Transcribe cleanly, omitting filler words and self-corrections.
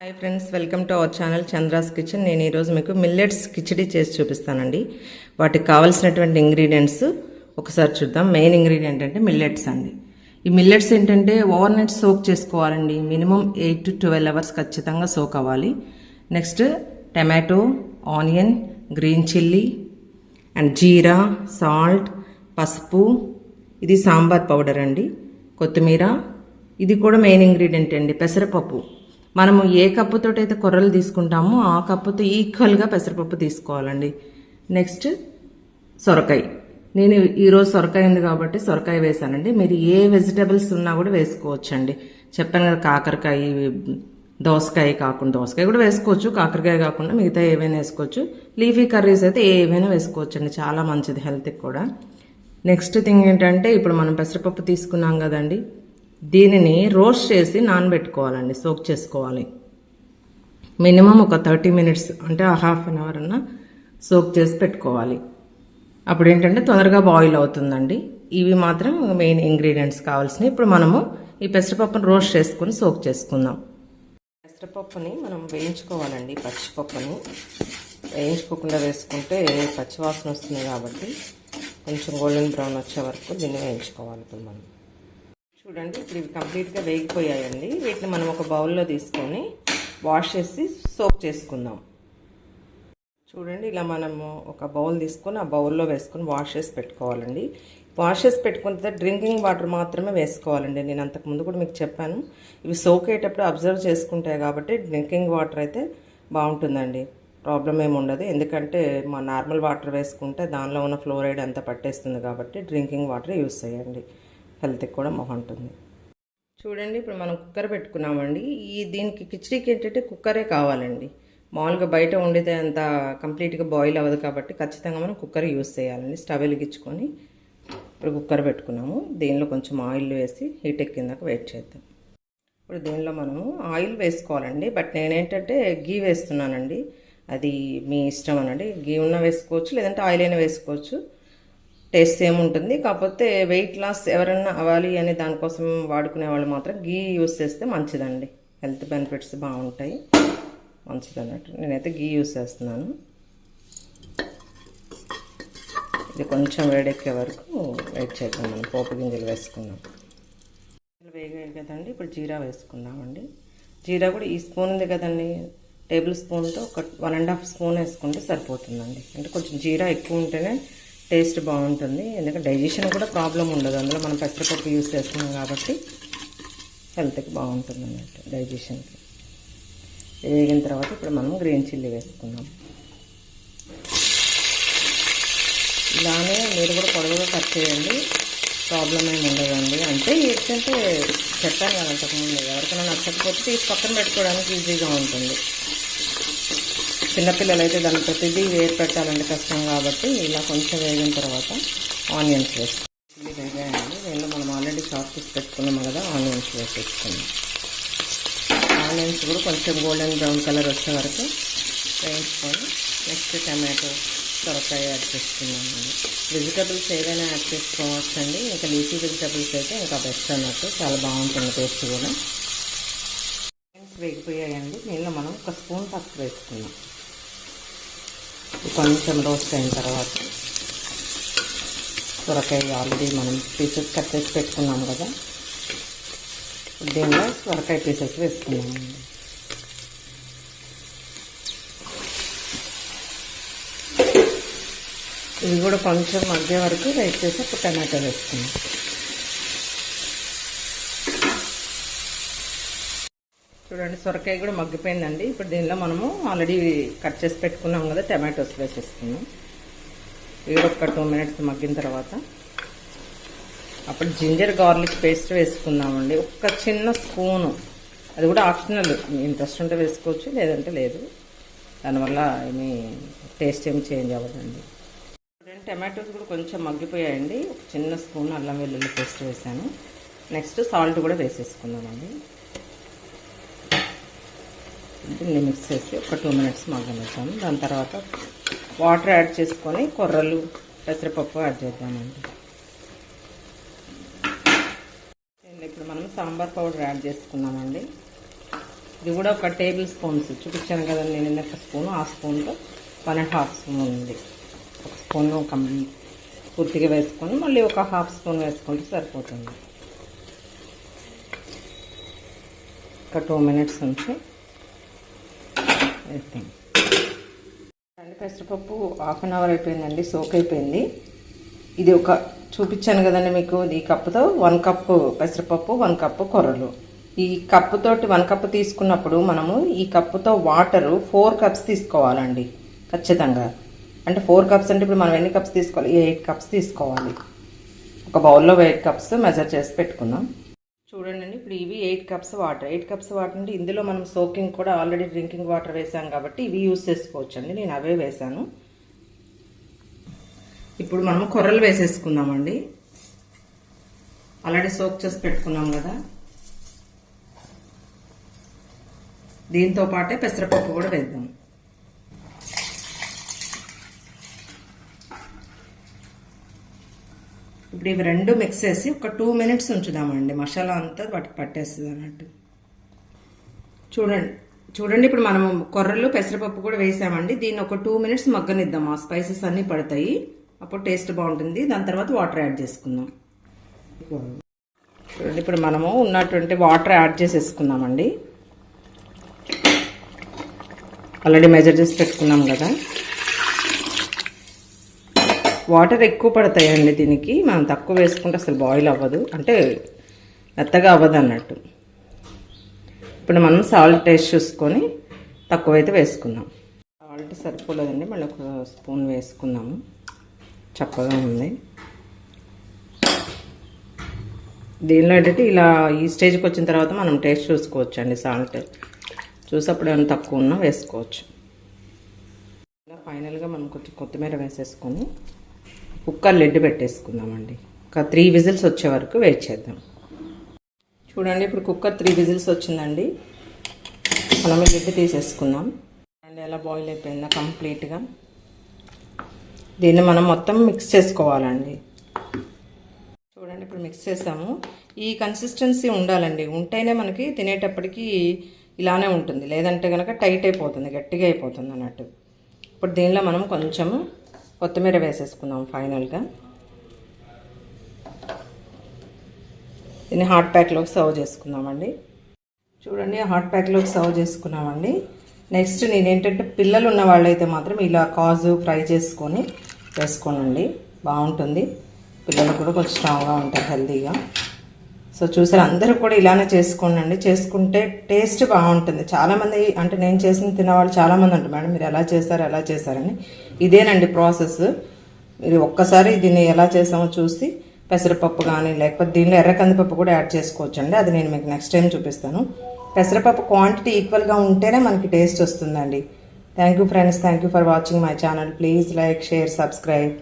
Hi friends, welcome to our channel Chandra's kitchen. నేను ఈరోజు మీకు మిల్లెట్స్ కిచిడి చేసి చూపిస్తానండి. వాటికి కావాల్సినటువంటి ఇంగ్రీడియంట్స్ ఒకసారి చూద్దాం. మెయిన్ ఇంగ్రీడియంట్ అంటే మిల్లెట్స్ అండి. ఈ మిల్లెట్స్ ఏంటంటే ఓవర్ నైట్ సోక్ చేసుకోవాలండి. మినిమం 8 to 12 అవర్స్ ఖచ్చితంగా సోక్ అవ్వాలి. Next tomato, onion, green chilli and jeera, salt, పసుపు, ఇది సాంబార్ పౌడర్ అండి, కొత్తిమీర, ఇది కూడా మెయిన్ ఇంగ్రీడియంట్ అండి. పెసరపప్పు, మనము ఏ కప్పుతో అయితే కొర్రలు తీసుకుంటామో ఆ కప్పుతో ఈక్వల్గా పెసరపప్పు తీసుకోవాలండి. నెక్స్ట్ సొరకాయ, నేను ఈరోజు సొరకాయ ఉంది కాబట్టి సొరకాయ వేసానండి. మీరు ఏ వెజిటబుల్స్ ఉన్నా కూడా వేసుకోవచ్చండి. చెప్పాను కదా, కాకరకాయ, దోసకాయ కాకుండా, దోసకాయ కూడా వేసుకోవచ్చు, కాకరకాయ కాకుండా మిగతా ఏవైనా వేసుకోవచ్చు. లీఫీ కర్రీస్ అయితే ఏవైనా వేసుకోవచ్చు అండి, చాలా మంచిది హెల్త్కి కూడా. నెక్స్ట్ థింగ్ ఏంటంటే, ఇప్పుడు మనం పెసరపప్పు తీసుకున్నాం కదండి, దీనిని రోస్ట్ చేసి నానబెట్టుకోవాలండి, సోక్ చేసుకోవాలి. మినిమం ఒక 30 minutes అంటే హాఫ్ అన్ అవర్ అన్న సోక్ చేసి పెట్టుకోవాలి. అప్పుడు ఏంటంటే తొందరగా బాయిల్ అవుతుందండి. ఇవి మాత్రం మెయిన్ ఇంగ్రీడియంట్స్ కావాల్సినవి. ఇప్పుడు మనము ఈ పెసరపప్పుని రోస్ట్ చేసుకుని సోక్ చేసుకుందాం. పెసరపప్పుని మనం వేయించుకోవాలండి. పచ్చిపప్పుని వేయించుకోకుండా వేసుకుంటే పచ్చివాసన వస్తుంది కాబట్టి కొంచెం గోల్డెన్ బ్రౌన్ వచ్చే వరకు దీన్ని వేయించుకోవాలి. ఇప్పుడు మనం చూడండి, ఇప్పుడు ఇవి కంప్లీట్గా వేగిపోయాయండి. వీటిని మనం ఒక బౌల్లో తీసుకొని వాష్ చేసి సోక్ చేసుకుందాం. చూడండి, ఇలా మనము ఒక బౌల్ తీసుకొని ఆ బౌల్లో వేసుకొని వాష్ చేసి పెట్టుకోవాలండి. వాష్ చేసి పెట్టుకున్న డ్రింకింగ్ వాటర్ మాత్రమే వేసుకోవాలండి. నేను అంతకుముందు కూడా మీకు చెప్పాను, ఇవి సోక్ అయ్యేటప్పుడు అబ్జర్వ్ చేసుకుంటాయి కాబట్టి డ్రింకింగ్ వాటర్ అయితే బాగుంటుందండి, ప్రాబ్లం ఏమి ఉండదు. ఎందుకంటే మా నార్మల్ వాటర్ వేసుకుంటే దానిలో ఉన్న ఫ్లోరైడ్ అంతా పట్టేస్తుంది కాబట్టి డ్రింకింగ్ వాటర్ యూస్ చేయండి, హెల్త్కి కూడా బాగుంటుంది. చూడండి, ఇప్పుడు మనం కుక్కర్ పెట్టుకున్నామండి. దీనికి కిచిడీకి ఏంటంటే కుక్కరే కావాలండి. మామూలుగా బయట వండితే అంత కంప్లీట్గా బాయిల్ అవ్వదు కాబట్టి ఖచ్చితంగా మనం కుక్కర్ యూస్ చేయాలండి. స్టవ్ వెలిగించుకొని ఇప్పుడు కుక్కర్ పెట్టుకున్నాము. దీనిలో కొంచెం ఆయిల్ వేసి హీట్ ఎక్కిందాక వెయిట్ చేద్దాం. ఇప్పుడు దీనిలో మనము ఆయిల్ వేసుకోవాలండి. బట్ నేనేంటంటే గీ వేస్తున్నానండి, అది మీ ఇష్టం అనండి. గీ ఉన్నా వేసుకోవచ్చు, లేదంటే ఆయిల్ అయినా వేసుకోవచ్చు, టేస్ట్ సేమ్ ఉంటుంది. కాకపోతే వెయిట్ లాస్ ఎవరన్నా అవ్వాలి అనే దానికోసం వాడుకునే వాళ్ళు మాత్రం గీ యూస్ చేస్తే మంచిదండి, హెల్త్ బెనిఫిట్స్ బాగుంటాయి, మంచిది అన్నట్టు. నేనైతే గీ యూస్ చేస్తున్నాను. ఇది కొంచెం వేడెక్కే వరకు వెయిట్ చేద్దాం. మనం పోపు గింజలు వేసుకుందాం. వేగాయి కదండి, ఇప్పుడు జీరా వేసుకుందామండి. జీరా కూడా ఈ స్పూన్ ఉంది కదండి, టేబుల్ స్పూన్తో ఒక 1.5 స్పూన్ వేసుకుంటే సరిపోతుందండి. అంటే కొంచెం జీరా ఎక్కువ ఉంటేనే టేస్ట్ బాగుంటుంది. ఎందుకంటే డైజెషన్ కూడా ప్రాబ్లం ఉండదు, అందులో మనం పెసరపప్పు యూస్ చేస్తున్నాం కాబట్టి హెల్త్కి బాగుంటుంది అన్నట్టు, డైజెషన్కి. వేగిన తర్వాత ఇప్పుడు మనం గ్రీన్ చిల్లీ వేసుకుందాం. ఇలానే మీరు కూడా పొడవుగా కట్ చేయండి, ప్రాబ్లం ఏమి ఉండదండి. అంటే ఏంటంటే చెప్పాను కదా అంతకుముందు, ఎవరికైనా నచ్చకపోతే తీసి పక్కన పెట్టుకోవడానికి ఈజీగా ఉంటుంది. చిన్నపిల్లలు అయితే దాన్ని ప్రతిదీ వేరు పెట్టాలంటే కష్టం కాబట్టి ఇలా కొంచెం వేగిన తర్వాత ఆనియన్స్ వేస్తాం. చిల్లీ వేగాయండి, దీనిలో మనం ఆల్రెడీ చాప్ చేసి పెట్టుకున్నాం కదా, ఆనియన్స్ వేసేసుకున్నాం. ఆనియన్స్ కూడా కొంచెం గోల్డెన్ బ్రౌన్ కలర్ వచ్చే వరకు వేయించుకొని నెక్స్ట్ టమాటో, సొరకాయ యాడ్ చేసుకున్నామండి. వెజిటబుల్స్ ఏదైనా యాడ్ చేసుకోవచ్చండి. ఇంకా లీఫీ వెజిటబుల్స్ అయితే ఇంకా బెస్ట్ అన్నట్టు, చాలా బాగుంటుంది టేస్ట్ కూడా. వేగిపోయాయండి, దీనిలో మనం ఒక స్పూన్ పసుపు వేసుకున్నాం. కొంచెం రోస్ట్ అయిన తర్వాత సొరకాయ ఆల్రెడీ మనం పీసెస్ కట్ చేసి పెట్టుకున్నాం కదా, దీనిలో సొరకాయ పీసెస్ వేసుకున్నామండి. ఇవి కూడా కొంచెం మధ్య వరకు వెయిట్ చేసి ఒక టమాటో వేసుకున్నాం. చూడండి, సొరకాయ కూడా మగ్గిపోయిందండి. ఇప్పుడు దీనిలో మనము ఆల్రెడీ కట్ చేసి పెట్టుకున్నాం కదా, టమాటోస్ వేసేసుకున్నాం. ఇవి ఒక 2 minutes మగ్గిన తర్వాత అప్పుడు జింజర్ గార్లిక్ పేస్ట్ వేసుకుందామండి. ఒక చిన్న స్పూను, అది కూడా ఆప్షనల్, ఇంట్రెస్ట్ ఉంటే వేసుకోవచ్చు, లేదంటే లేదు. దానివల్ల ఏమీ టేస్ట్ ఏమి చేంజ్ అవ్వదండి. టమాటోస్ కూడా కొంచెం మగ్గిపోయాయండి. ఒక చిన్న స్పూన్ అల్లం వెల్లుల్లి పేస్ట్ వేసాను. నెక్స్ట్ సాల్ట్ కూడా వేసేసుకుందామండి. దీన్ని మిక్స్ చేసి ఒక 2 minutes మగ్గనిద్దాము. దాని తర్వాత వాటర్ యాడ్ చేసుకొని కొర్రలు, పెసరపప్పు యాడ్ చేద్దామండి. ఇప్పుడు మనం సాంబార్ పౌడర్ యాడ్ చేసుకున్నామండి. ఇది కూడా ఒక టేబుల్ స్పూన్స్ చూపించాను కదండి నేను ఇందాక స్పూన్, ఆ స్పూన్తో 1.5 స్పూన్ ఉంది. ఒక స్పూన్ పూర్తిగా వేసుకొని మళ్ళీ ఒక 1/2 స్పూన్ వేసుకుంటే సరిపోతుంది. ఒక 2 మినిట్స్ ఉంచి వేస్తాం. పెసరపప్పు 1/2 అవర్ అయిపోయిందండి, సోక్ అయిపోయింది. ఇది ఒక చూపించాను కదండి మీకు, ఈ కప్పుతో 1 కప్పు పెసరపప్పు, 1 కప్పు కొర్రలు. ఈ కప్పుతోటి 1 కప్పు తీసుకున్నప్పుడు మనము ఈ కప్పుతో వాటరు 4 కప్స్ తీసుకోవాలండి ఖచ్చితంగా. అంటే 4 కప్స్ అంటే ఇప్పుడు మనం ఎన్ని కప్స్ తీసుకోవాలి? 8 కప్స్ తీసుకోవాలి. ఒక బౌల్లో 8 కప్స్ మెజర్ చేసి పెట్టుకుందాం. చూడండి ఇప్పుడు ఇవి 8 కప్స్ వాటర్. 8 కప్స్ వాటర్ అంటే ఇందులో మనం సోకింగ్ కూడా ఆల్రెడీ డ్రింకింగ్ వాటర్ వేసాం కాబట్టి ఇవి యూజ్ చేసుకోవచ్చు అండి. నేను అవే వేసాను. ఇప్పుడు మనం కొర్రలు వేసేసుకుందామండి. ఆల్రెడీ సోక్ చేసి పెట్టుకున్నాం కదా, దీంతో పాటే పెసరపప్పు కూడా వేద్దాం. ఇప్పుడు ఇవి రెండు మిక్స్ చేసి ఒక 2 మినిట్స్ ఉంచుదామండి. మసాలా అంతా వాటికి పట్టేస్తుంది అన్నట్టు. చూడండి ఇప్పుడు మనం కొర్రలు పెసరపప్పు కూడా వేసామండి. దీన్ని ఒక 2 మినిట్స్ మగ్గనిద్దాం. ఆ స్పైసెస్ అన్నీ పడతాయి, అప్పుడు టేస్ట్ బాగుంటుంది. దాని తర్వాత వాటర్ యాడ్ చేసుకుందాం. చూడండి ఇప్పుడు మనము ఉన్నటువంటి వాటర్ యాడ్ చేసేసుకుందామండి. ఆల్రెడీ మెజర్ చేసి పెట్టుకున్నాం కదా. వాటర్ ఎక్కువ పడతాయండి దీనికి, మనం తక్కువ వేసుకుంటే అసలు బాయిల్ అవ్వదు, అంటే మెత్తగా అవ్వదు అన్నట్టు. ఇప్పుడు మనం సాల్ట్ టేస్ట్ చూసుకొని తక్కువైతే వేసుకుందాం. సాల్ట్ సరిపోలేదండి, మళ్ళీ ఒక స్పూన్ వేసుకుందాము. చప్పగా ఉంది. దీనిలో ఏంటంటే ఇలా ఈ స్టేజ్కి వచ్చిన తర్వాత మనం టేస్ట్ చూసుకోవచ్చు అండి. సాల్ట్ చూసి అప్పుడు ఏమైనా తక్కువ ఉన్నా వేసుకోవచ్చు. ఇలా ఫైనల్గా మనం కొంచెం కొత్తిమీర వేసేసుకొని కుక్కర్ లిడ్ పెట్టేసుకుందామండి. ఒక 3 విజిల్స్ వచ్చే వరకు వెయిట్ చేద్దాం. చూడండి ఇప్పుడు కుక్కర్ 3 విజిల్స్ వచ్చిందండి. మనం లిడ్ తీసేసుకుందాం. అండ్ ఎలా బాయిల్ అయిపోయిందా కంప్లీట్గా. దీన్ని మనం మొత్తం మిక్స్ చేసుకోవాలండి. చూడండి ఇప్పుడు మిక్స్ చేసాము. ఈ కన్సిస్టెన్సీ ఉండాలండి, ఉంటేనే మనకి తినేటప్పటికి ఇలానే ఉంటుంది. లేదంటే కనుక టైట్ అయిపోతుంది, గట్టిగా అయిపోతుంది అన్నట్టు. ఇప్పుడు దీనిలో మనం కొంచెము కొత్తిమీర వేసేసుకుందాం ఫైనల్గా. దీన్ని హాట్ ప్యాక్లోకి సర్వ్ చేసుకుందామండి. చూడండి హాట్ ప్యాక్లోకి సర్వ్ చేసుకున్నామండి. నెక్స్ట్ నేనేంటంటే పిల్లలు ఉన్న వాళ్ళైతే మాత్రం ఇలా కాజు ఫ్రై చేసుకొని వేసుకోనండి, బాగుంటుంది. పిల్లలు కూడా కొంచెం స్ట్రాంగ్గా ఉంటారు, హెల్తీగా. సో చూసారు, అందరూ కూడా ఇలానే చేసుకోండి. చేసుకుంటే టేస్ట్ బాగుంటుంది. చాలామంది అంటే నేను చేసిన తినేవాళ్ళు చాలామంది అంటారు, మేడం మీరు ఎలా చేశారని. ఇదేనండి ప్రాసెస్. మీరు ఒక్కసారి దీన్ని ఎలా చేసామో చూసి పెసరపప్పు కానీ లేకపోతే దీనిలో ఎర్ర కందిపప్పు కూడా యాడ్ చేసుకోవచ్చు అండి. అది నేను మీకు నెక్స్ట్ టైం చూపిస్తాను. పెసరపప్పు క్వాంటిటీ ఈక్వల్గా ఉంటేనే మనకి టేస్ట్ వస్తుందండి. Thank you friends, thank you for watching my channel. Please like, share, subscribe.